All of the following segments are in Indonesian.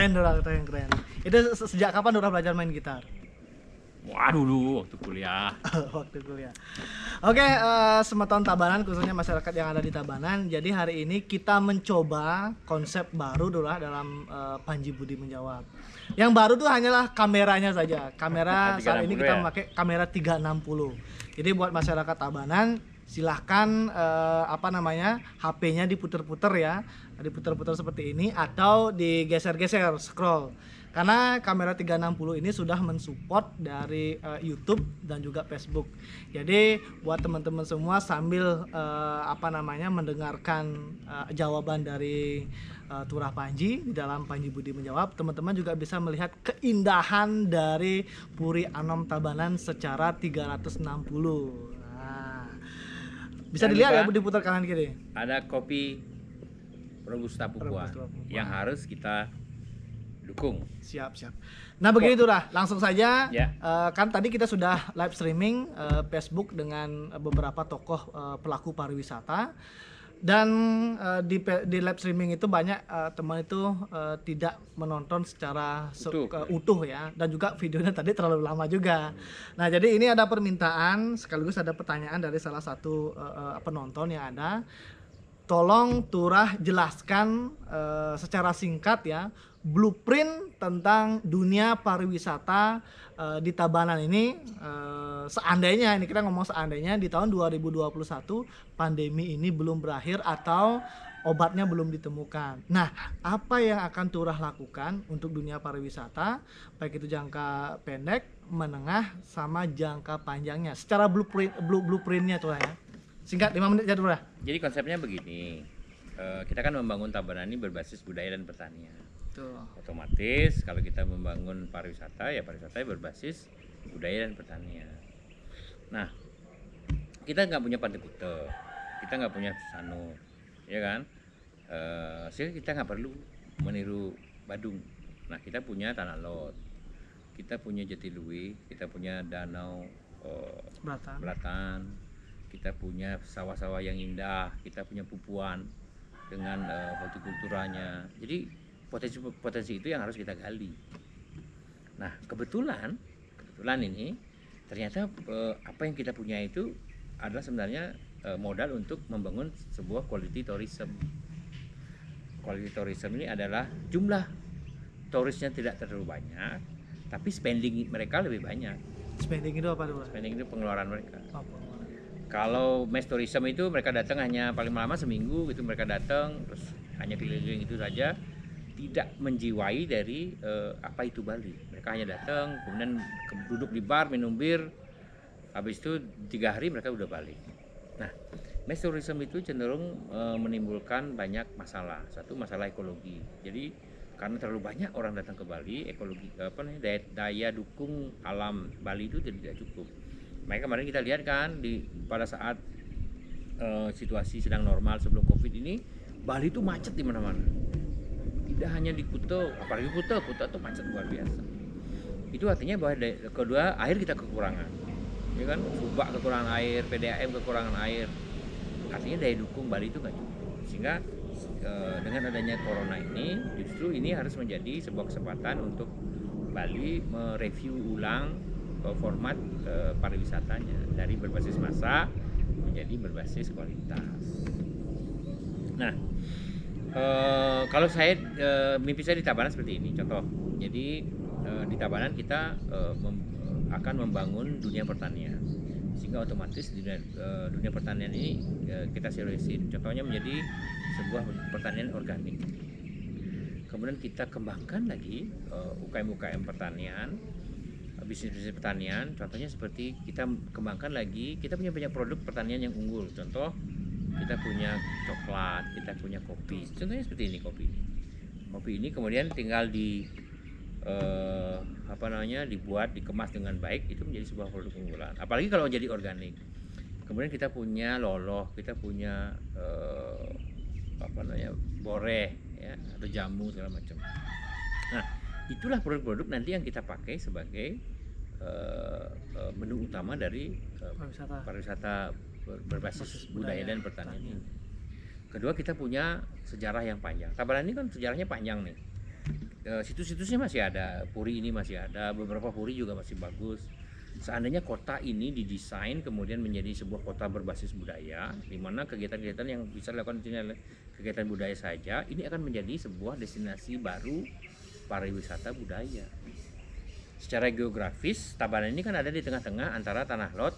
Keren Dora, keren. Itu sejak kapan Dora belajar main gitar? Wah, dulu waktu kuliah. Waktu kuliah. Oke, Semeton Tabanan, khususnya masyarakat yang ada di Tabanan. Jadi hari ini kita mencoba konsep baru Dora dalam Panji Budi Menjawab. Yang baru tuh hanyalah kameranya saja. Kamera saat ini 360 kita ya? memakai kamera 360. Jadi buat masyarakat Tabanan silahkan HP-nya diputer-puter ya, diputer-puter seperti ini atau digeser-geser scroll. Karena kamera 360 ini sudah mensupport dari YouTube dan juga Facebook. Jadi buat teman-teman semua sambil mendengarkan jawaban dari Turah Panji di dalam Panji Budi Menjawab, teman-teman juga bisa melihat keindahan dari Puri Anom Tabanan secara 360. Nah, bisa Dan dilihat ya juga diputar kanan kiri. ada kopi Robusta Papua Robusta Papua. yang harus kita dukung. Siap. Nah begini tuh lah, langsung saja. Ya. Kan tadi kita sudah live streaming Facebook dengan beberapa tokoh pelaku pariwisata. Dan di live streaming itu banyak teman itu tidak menonton secara utuh ya. Dan juga videonya tadi terlalu lama juga. Nah jadi ini ada permintaan sekaligus ada pertanyaan dari salah satu penonton yang ada. Tolong Turah jelaskan secara singkat ya blueprint tentang dunia pariwisata di Tabanan ini, seandainya ini kita ngomong seandainya di tahun 2021 pandemi ini belum berakhir atau obatnya belum ditemukan. Nah, apa yang akan Turah lakukan untuk dunia pariwisata baik itu jangka pendek, menengah sama jangka panjangnya secara blueprintnya Turah ya. Singkat 5 menit aja Turah. Jadi konsepnya begini, kita kan membangun Tabanan ini berbasis budaya dan pertanian. Tuh. Otomatis kalau kita membangun pariwisata ya pariwisata berbasis budaya dan pertanian. Nah, kita nggak punya Pantai Kuta, kita nggak punya Sanur, ya kan? Sehingga kita nggak perlu meniru Badung. Nah, kita punya Tanah Lot, kita punya Jatiluwih, kita punya Danau Belatan, kita punya sawah-sawah yang indah, kita punya Pupuan dengan hortikulturanya. Jadi potensi itu yang harus kita gali. Nah, kebetulan ini ternyata apa yang kita punya itu adalah sebenarnya modal untuk membangun sebuah quality tourism. Quality tourism ini adalah jumlah turisnya tidak terlalu banyak, tapi spending mereka lebih banyak. Spending itu apa dulu? Spending itu pengeluaran mereka. Apa? Kalau mass tourism itu mereka datang hanya paling lama seminggu gitu, mereka datang terus hanya keliling itu saja, tidak menjiwai dari apa itu Bali. Mereka hanya datang, kemudian duduk di bar, minum bir, habis itu 3 hari mereka udah balik. Nah, mass tourism itu cenderung menimbulkan banyak masalah. Satu, masalah ekologi. Jadi karena terlalu banyak orang datang ke Bali, ekologi daya dukung alam Bali itu tidak cukup. Makanya kemarin kita lihat kan pada saat situasi sedang normal sebelum Covid ini, Bali itu macet di mana-mana. Tidak hanya di Kuta, apalagi Kuta itu macet luar biasa. Itu artinya bahwa kedua, air kita kekurangan, ya kan? Subak kekurangan air, PDAM kekurangan air. Artinya daya dukung Bali itu nggak cukup. Sehingga dengan adanya corona ini, justru ini harus menjadi sebuah kesempatan untuk Bali mereview ulang format pariwisatanya dari berbasis massa menjadi berbasis kualitas. Nah, kalau saya mimpi saya di Tabanan seperti ini contoh. Jadi di Tabanan kita akan membangun dunia pertanian, sehingga otomatis dunia pertanian ini kita seriusin. Contohnya menjadi sebuah pertanian organik. Kemudian kita kembangkan lagi UKM pertanian, bisnis pertanian. Contohnya seperti kita kembangkan lagi, kita punya banyak produk pertanian yang unggul. Contoh, kita punya coklat, kita punya kopi. Contohnya seperti ini kopi. Kopi ini kemudian tinggal dibuat, dikemas dengan baik, itu menjadi sebuah produk unggulan. Apalagi kalau jadi organik. Kemudian kita punya loloh, kita punya boreh, ya, atau jamu segala macam. Nah, itulah produk-produk nanti yang kita pakai sebagai menu utama dari pariwisata berbasis budaya dan pertanian ini. Kedua, kita punya sejarah yang panjang. Tabanan ini kan sejarahnya panjang nih. situs-situsnya masih ada, Puri ini masih ada, beberapa Puri juga masih bagus. Seandainya kota ini didesain kemudian menjadi sebuah kota berbasis budaya, di mana kegiatan-kegiatan yang bisa dilakukan di sini adalah kegiatan budaya saja, ini akan menjadi sebuah destinasi baru pariwisata budaya. Secara geografis, Tabanan ini kan ada di tengah-tengah antara Tanah Lot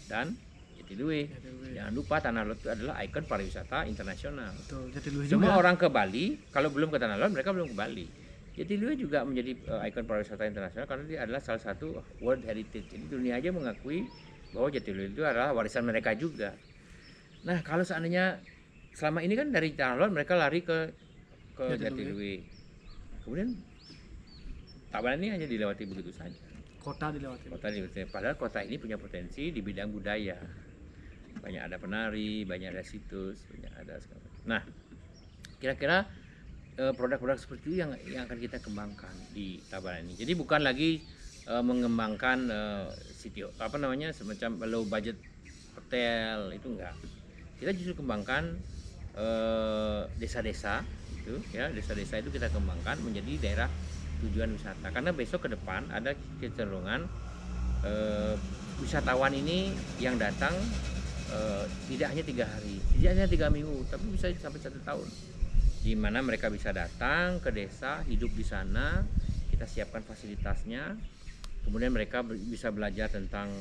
dan Jatiluwe. Jangan lupa Tanah Lot itu adalah ikon pariwisata internasional. Betul, Jatiluwe Semua juga. orang ke Bali, kalau belum ke Tanah Lot mereka belum ke Bali. Jatiluwe juga menjadi ikon pariwisata internasional karena dia adalah salah satu World Heritage. Jadi dunia aja mengakui bahwa Jatiluwe itu adalah warisan mereka juga. Nah, kalau seandainya selama ini kan dari Tanah Lot mereka lari ke Jatiluwe. Kemudian Tabanan ini hanya dilewati begitu saja. Kota dilewati. Padahal kota ini punya potensi di bidang budaya. Banyak ada penari, banyak ada situs, banyak ada segala macam. Nah, kira-kira produk-produk seperti itu yang akan kita kembangkan di Tabanan ini. Jadi bukan lagi mengembangkan semacam low budget hotel, itu enggak. Kita justru kembangkan desa-desa itu ya, desa-desa itu kita kembangkan menjadi daerah tujuan wisata. Karena besok ke depan ada kecenderungan wisatawan ini yang datang tidak hanya 3 hari, tidak hanya 3 minggu, tapi bisa sampai 1 tahun. Di mana mereka bisa datang ke desa, hidup di sana, kita siapkan fasilitasnya, kemudian mereka bisa belajar tentang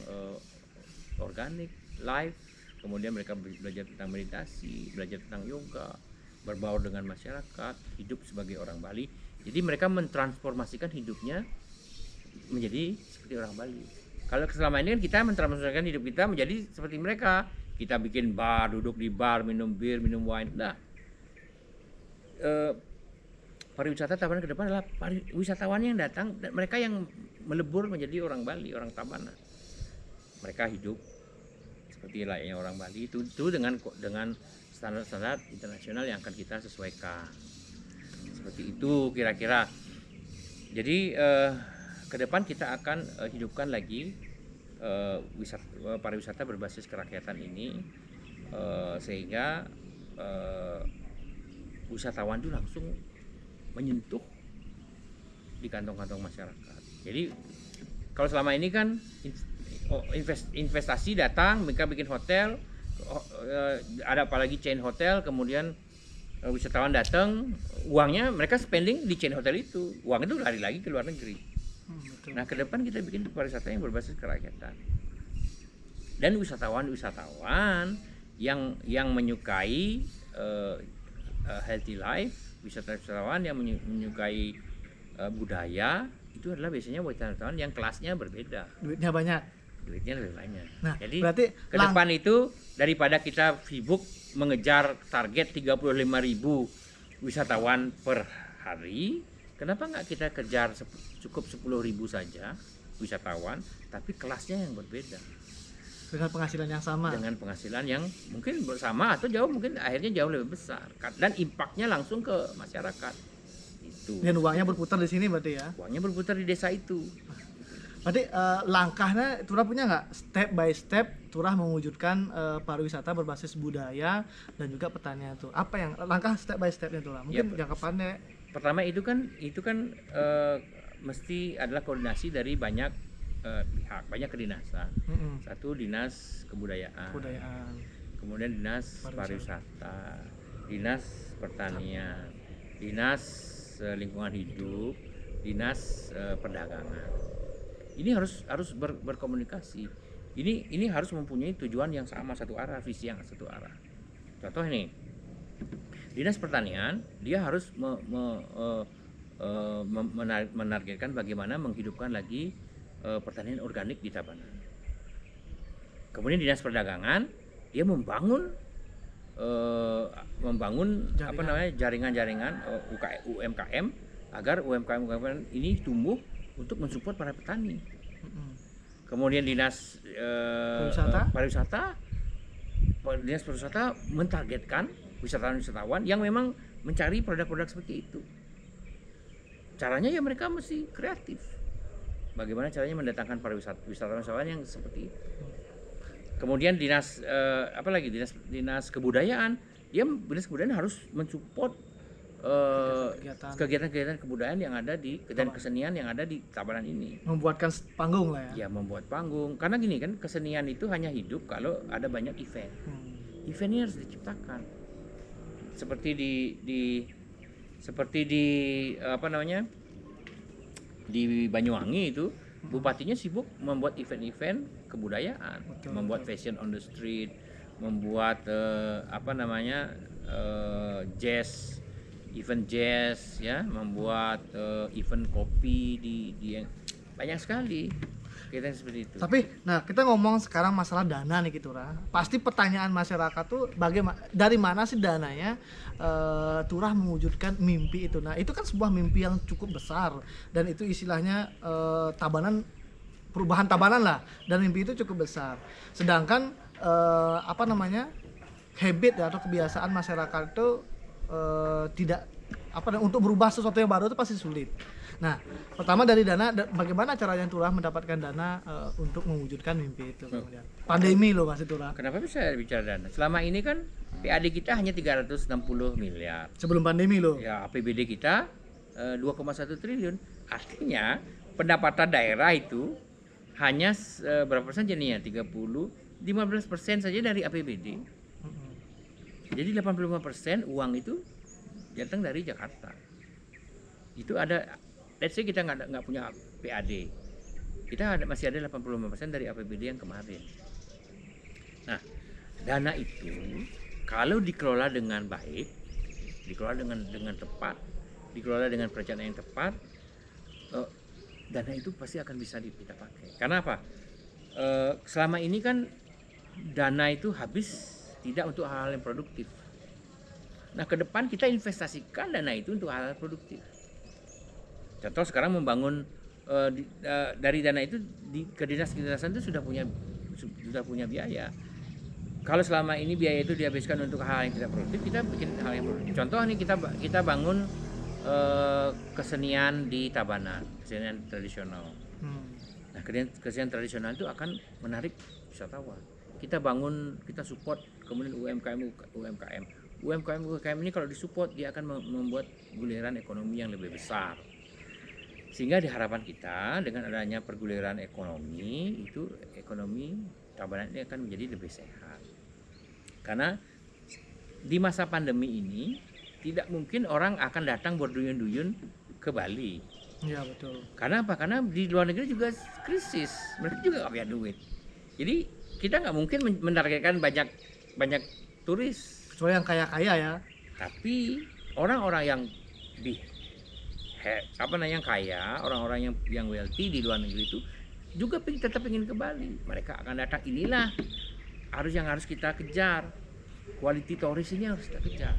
organik, life, kemudian mereka belajar tentang meditasi, belajar tentang yoga, berbaur dengan masyarakat, hidup sebagai orang Bali. Jadi mereka mentransformasikan hidupnya menjadi seperti orang Bali. Kalau selama ini kan kita mentransformasikan hidup kita menjadi seperti mereka. Kita bikin bar, duduk di bar, minum bir, minum wine. Nah, pariwisata Tabanan ke depan adalah wisatawan yang datang, mereka yang melebur menjadi orang Bali, orang Tabanan. Mereka hidup seperti layaknya orang Bali itu dengan standar-standar internasional yang akan kita sesuaikan. Seperti itu kira-kira. Jadi ke depan kita akan hidupkan lagi pariwisata berbasis kerakyatan ini sehingga wisatawan itu langsung menyentuh di kantong-kantong masyarakat. Jadi kalau selama ini kan investasi datang, mereka bikin hotel, ada apalagi chain hotel, kemudian wisatawan datang, uangnya mereka spending di chain hotel itu, uang itu lari lagi ke luar negeri. Betul. Nah, ke depan kita bikin pariwisata yang berbasis kerakyatan dan wisatawan yang menyukai healthy life, wisatawan yang menyukai budaya, itu adalah biasanya wisatawan yang kelasnya berbeda, Duitnya banyak. duitnya lebih banyak. Nah, Jadi berarti ke depan itu daripada kita sibuk mengejar target 35.000 wisatawan per hari, kenapa nggak kita kejar cukup 10.000 saja wisatawan, tapi kelasnya yang berbeda, dengan penghasilan yang sama. dengan penghasilan yang mungkin bersama atau mungkin akhirnya jauh lebih besar, dan impactnya langsung ke masyarakat. Itu. Dan uangnya berputar di sini berarti ya. Uangnya berputar di desa itu. Berarti langkahnya Turah punya nggak step by step Turah mewujudkan pariwisata berbasis budaya dan juga pertanian itu? Apa yang langkah step by stepnya Turah? Mungkin jangka pendek. Pertama itu kan mesti adalah koordinasi dari banyak pihak, banyak kedinasan. Satu dinas kebudayaan, kemudian dinas pariwisata, dinas pertanian, dinas lingkungan hidup, dinas perdagangan. Ini harus berkomunikasi. Ini harus mempunyai tujuan yang sama, satu arah, visi yang satu arah. Contoh nih, dinas pertanian dia harus menargetkan bagaimana menghidupkan lagi pertanian organik di Tabanan. Kemudian dinas perdagangan dia membangun jaringan-jaringan UMKM agar UMKM ini tumbuh untuk mensupport para petani. Kemudian dinas pariwisata mentargetkan wisatawan yang memang mencari produk-produk seperti itu. Caranya ya mereka mesti kreatif. Bagaimana caranya mendatangkan wisatawan yang seperti itu. Kemudian dinas kebudayaan, dinas kebudayaan harus mensupport kegiatan kegiatan-kegiatan kebudayaan yang ada di dan kesenian yang ada di Tabanan ini. membuatkan panggung lah ya. Ya membuat panggung. Karena gini kan, kesenian itu hanya hidup kalau ada banyak event. Event ini harus diciptakan. Seperti di apa namanya? Di Banyuwangi itu bupatinya sibuk membuat event-event kebudayaan, membuat fashion on the street, membuat apa namanya? Event jazz ya, membuat event kopi di banyak sekali kegiatan seperti itu. Tapi nah kita ngomong sekarang masalah dana nih gitu Turah. Pasti pertanyaan masyarakat tuh bagaimana, dari mana sih dananya Turah mewujudkan mimpi itu. Nah itu kan sebuah mimpi yang cukup besar dan itu istilahnya Tabanan, perubahan Tabanan lah, dan mimpi itu cukup besar. Sedangkan apa namanya, habit atau kebiasaan masyarakat itu tidak apa, untuk berubah sesuatu yang baru itu pasti sulit. Nah, pertama dari dana, bagaimana caranya Turah mendapatkan dana untuk mewujudkan mimpi itu? Kemudian pandemi loh Mas Turah. Kenapa bisa bicara dana? Selama ini kan PAD kita hanya 360 miliar. Sebelum pandemi loh. Ya, APBD kita 2,1 triliun. Artinya pendapatan daerah itu hanya berapa persen jadinya? 15% saja dari APBD. Jadi 85% uang itu datang dari Jakarta. Itu ada, let's say kita nggak punya PAD, kita masih ada 85% dari APBD yang kemarin. Nah, dana itu kalau dikelola dengan baik, dikelola dengan tepat, dikelola dengan perencanaan yang tepat, dana itu pasti akan bisa kita pakai. Karena apa? Selama ini kan dana itu habis tidak untuk hal-hal yang produktif. Nah, ke depan kita investasikan dana itu untuk hal-hal produktif. Contoh sekarang membangun dari dana itu ke dinas-kedinasan itu sudah punya biaya. Kalau selama ini biaya itu dihabiskan untuk hal yang tidak produktif, kita bikin hal yang produktif. Contoh nih, kita bangun kesenian di Tabanan, kesenian tradisional. Nah, kesenian tradisional itu akan menarik wisatawan. Kita support kemudian UMKM ini kalau disupport dia akan membuat guliran ekonomi yang lebih besar. Sehingga di harapan kita dengan adanya perguliran ekonomi itu, ekonomi Tabanan ini akan menjadi lebih sehat. Karena di masa pandemi ini tidak mungkin orang akan datang berduyun-duyun ke Bali. Iya betul. Karena apa? Karena di luar negeri juga krisis, mereka juga nggak punya duit. Jadi kita nggak mungkin menargetkan banyak turis. Kecuali yang kaya-kaya ya. Tapi orang-orang yang yang kaya, orang-orang yang wealthy di luar negeri itu juga tetap ingin ke Bali. Mereka akan datang. Inilah yang harus kita kejar. Quality turis ini harus kita kejar.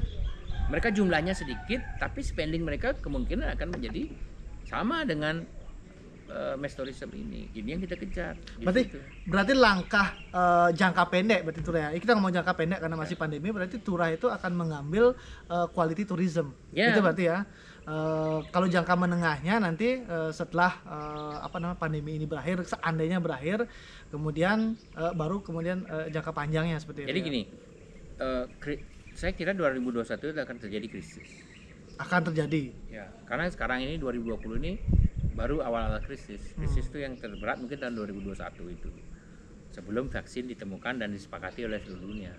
Mereka jumlahnya sedikit, tapi spending mereka kemungkinan akan menjadi sama dengan mass tourism ini. Ini yang kita kejar. Berarti langkah jangka pendek berarti Turah ya. Kita ngomong jangka pendek karena masih pandemi, berarti Turah itu akan mengambil quality tourism. Itu berarti ya. Kalau jangka menengahnya nanti setelah pandemi ini berakhir, seandainya berakhir, kemudian baru jangka panjangnya seperti itu. Jadi gini, saya kira 2021 itu akan terjadi krisis. Akan terjadi. Ya, karena sekarang ini 2020 ini baru awal-awal krisis. Krisis itu yang terberat mungkin tahun 2021 itu. Sebelum vaksin ditemukan dan disepakati oleh seluruh dunia.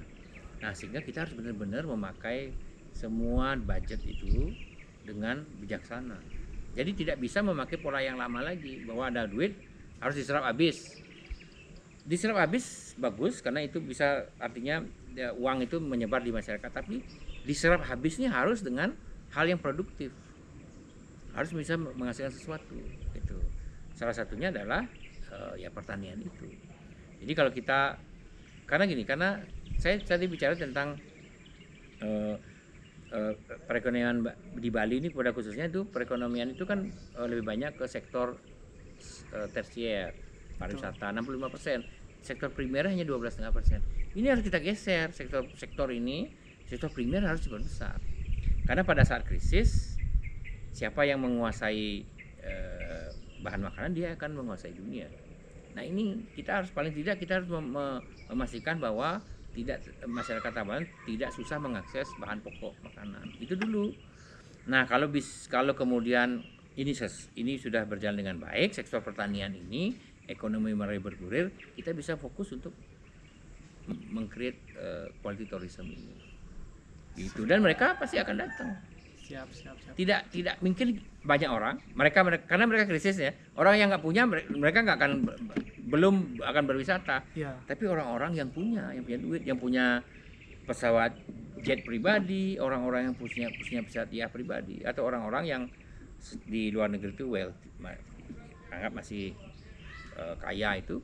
Nah, sehingga kita harus benar-benar memakai semua budget itu dengan bijaksana. Jadi tidak bisa memakai pola yang lama lagi, bahwa ada duit harus diserap habis. Diserap habis bagus karena itu bisa, artinya uang itu menyebar di masyarakat, tapi diserap habisnya harus dengan hal yang produktif. Harus bisa menghasilkan sesuatu gitu. Salah satunya adalah ya pertanian itu. Jadi kalau kita, karena saya tadi bicara tentang perekonomian di Bali ini, pada khususnya itu perekonomian itu kan lebih banyak ke sektor tersier, pariwisata 65%, sektor primer hanya 12,5%. Ini harus kita geser, sektor primer harus diperbesar. Karena pada saat krisis, siapa yang menguasai bahan makanan, dia akan menguasai dunia. Nah, ini kita harus memastikan bahwa masyarakat Tabanan tidak susah mengakses bahan pokok makanan. Itu dulu. Nah, kalau kemudian ini sudah berjalan dengan baik, sektor pertanian ini, ekonomi mulai bergulir, kita bisa fokus untuk meng-create quality tourism ini. Gitu. Dan mereka pasti akan datang. Siap. Tidak mungkin banyak orang, karena mereka krisis ya. Orang yang nggak punya, mereka belum akan berwisata. Ya. Tapi orang-orang yang punya duit, yang punya pesawat jet pribadi, orang-orang yang punya pesawat pribadi, atau orang-orang yang di luar negeri itu anggap masih kaya itu,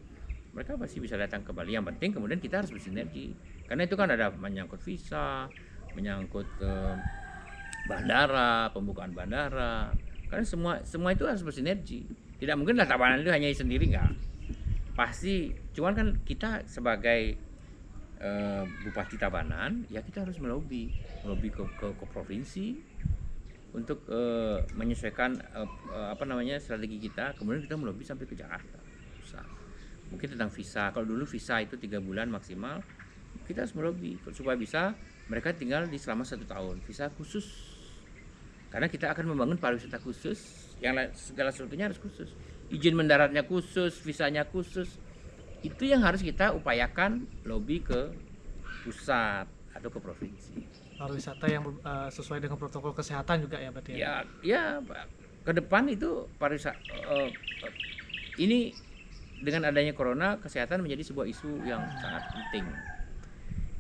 mereka pasti bisa datang ke Bali. Yang penting kemudian kita harus bersinergi, karena itu kan ada menyangkut visa, menyangkut bandara, pembukaan bandara, karena semua itu harus bersinergi. Tidak mungkin lah Tabanan itu hanya sendiri, nggak pasti. Cuman kan kita sebagai Bupati Tabanan, ya kita harus melobi ke provinsi untuk menyesuaikan strategi kita. Kemudian kita melobi sampai ke Jakarta pusat. Mungkin tentang visa, kalau dulu visa itu 3 bulan maksimal, kita harus melobi supaya bisa mereka tinggal selama 1 tahun, visa khusus. Karena kita akan membangun pariwisata khusus, yang segala sesuatunya harus khusus, izin mendaratnya khusus, visanya khusus. Itu yang harus kita upayakan, lobby ke pusat atau ke provinsi. Pariwisata yang sesuai dengan protokol kesehatan juga ya berarti ya? Ya, ke depan itu pariwisata ini dengan adanya corona, kesehatan menjadi sebuah isu yang sangat penting.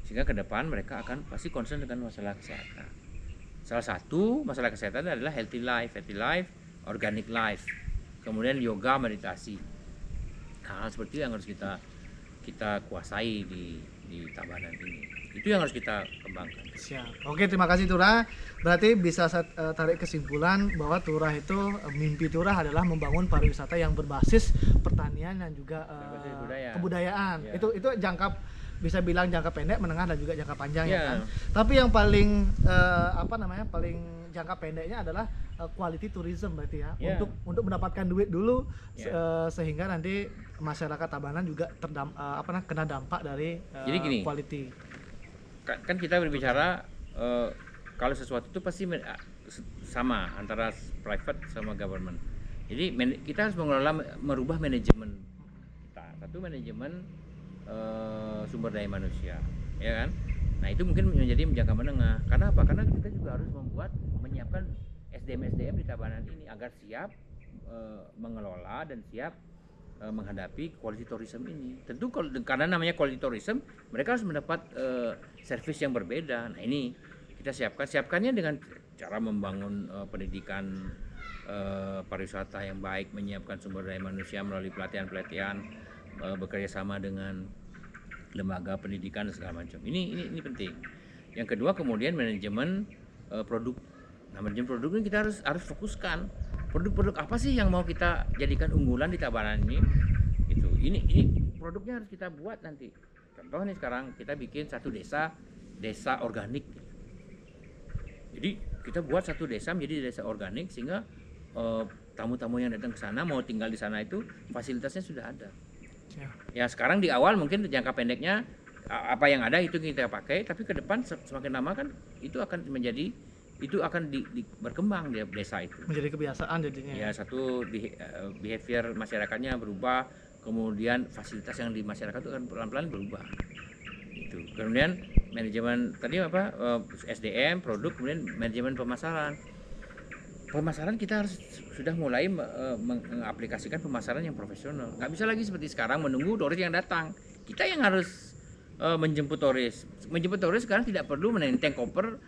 Sehingga ke depan mereka akan pasti concern dengan masalah kesehatan. Salah satu masalah kesehatan adalah healthy life, organic life. Kemudian yoga, meditasi. Hal seperti itu yang harus kita kuasai di Tabanan ini. Itu yang harus kita kembangkan. Siap. Oke, terima kasih Turah. Berarti bisa saya tarik kesimpulan bahwa Turah itu, mimpi Turah adalah membangun pariwisata yang berbasis pertanian dan juga kebudayaan. Ya. Itu bisa bilang jangka pendek, menengah dan juga jangka panjang ya kan. Tapi yang paling paling jangka pendeknya adalah quality tourism berarti ya. Untuk mendapatkan duit dulu sehingga nanti masyarakat Tabanan juga kena dampak dari Jadi gini, quality. Kan kita berbicara kalau sesuatu itu pasti sama antara private sama government. Jadi kita harus merubah manajemen kita. Satu, manajemen sumber daya manusia, ya kan? Nah, itu mungkin menjadi jangka menengah. Karena apa? Karena kita juga harus menyiapkan SDM di Tabanan ini agar siap mengelola dan siap menghadapi quality tourism ini. Tentu karena namanya quality tourism, mereka harus mendapat service yang berbeda. Nah, ini kita siapkannya dengan cara membangun pendidikan pariwisata yang baik, menyiapkan sumber daya manusia melalui pelatihan, bekerja sama dengan lembaga pendidikan dan segala macam. Ini penting. Yang kedua, kemudian manajemen produk. Nah, manajemen produk ini kita harus fokuskan. Produk-produk apa sih yang mau kita jadikan unggulan di Tabanan ini? Gitu. Ini produknya harus kita buat nanti. Contoh nih, sekarang kita bikin satu desa organik. Jadi kita buat satu desa menjadi desa organik sehingga tamu-tamu yang datang ke sana mau tinggal di sana itu fasilitasnya sudah ada. Ya, sekarang di awal mungkin jangka pendeknya apa yang ada itu kita pakai, tapi ke depan semakin lama kan itu akan berkembang di desa itu. Menjadi kebiasaan jadinya. Ya, satu behavior masyarakatnya berubah, kemudian fasilitas yang di masyarakat itu akan pelan-pelan berubah. Itu. Kemudian manajemen tadi SDM, produk, kemudian manajemen pemasaran. Pemasaran kita harus sudah mulai mengaplikasikan pemasaran yang profesional. Nggak bisa lagi seperti sekarang menunggu turis yang datang. Kita yang harus menjemput turis. Menjemput turis sekarang tidak perlu menenteng koper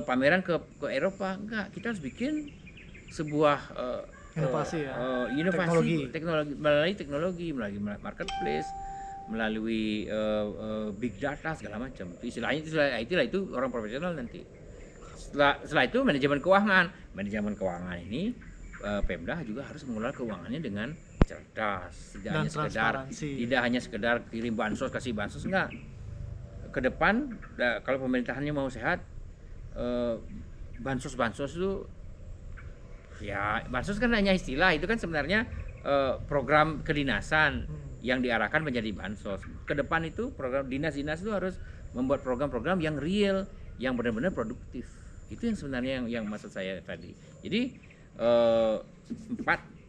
pameran ke Eropa. Enggak, kita harus bikin sebuah inovasi teknologi melalui marketplace, melalui big data segala macam. Istilahnya itu orang profesional nanti. Setelah itu manajemen keuangan ini Pemda juga harus mengelola keuangannya dengan cerdas, tidak hanya sekedar kirim bansos, kasih bansos, enggak. Ke depan kalau pemerintahannya mau sehat, bansos itu ya, bansos kan hanya istilah, itu kan sebenarnya program kedinasan yang diarahkan menjadi bansos. Ke depan itu program dinas itu harus membuat program-program yang real, yang benar-benar produktif. Itu yang sebenarnya yang maksud saya tadi. Jadi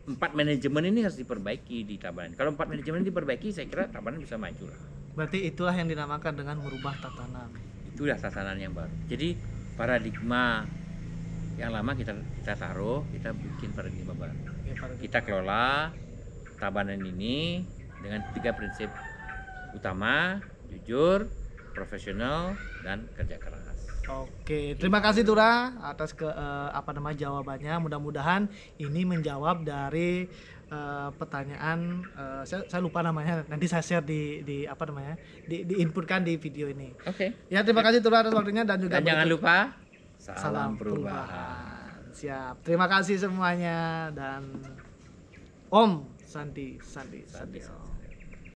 empat manajemen ini harus diperbaiki di Tabanan. Kalau 4 manajemen diperbaiki, saya kira Tabanan bisa maju lah. Berarti itulah yang dinamakan dengan merubah tatanan. Itulah tatanan yang baru. Jadi paradigma yang lama kita taruh, kita bikin paradigma baru. Ya, paradigma. Kita kelola Tabanan ini dengan 3 prinsip utama: jujur, profesional, dan kerja keras. Oke, terima kasih Tura atas jawabannya. Mudah-mudahan ini menjawab dari pertanyaan saya lupa namanya. Nanti saya share di diinputkan di video ini. Oke. Ya, terima kasih Tura atas waktunya dan juga Dan jangan lupa salam perubahan. Siap. Terima kasih semuanya dan Om Sandi.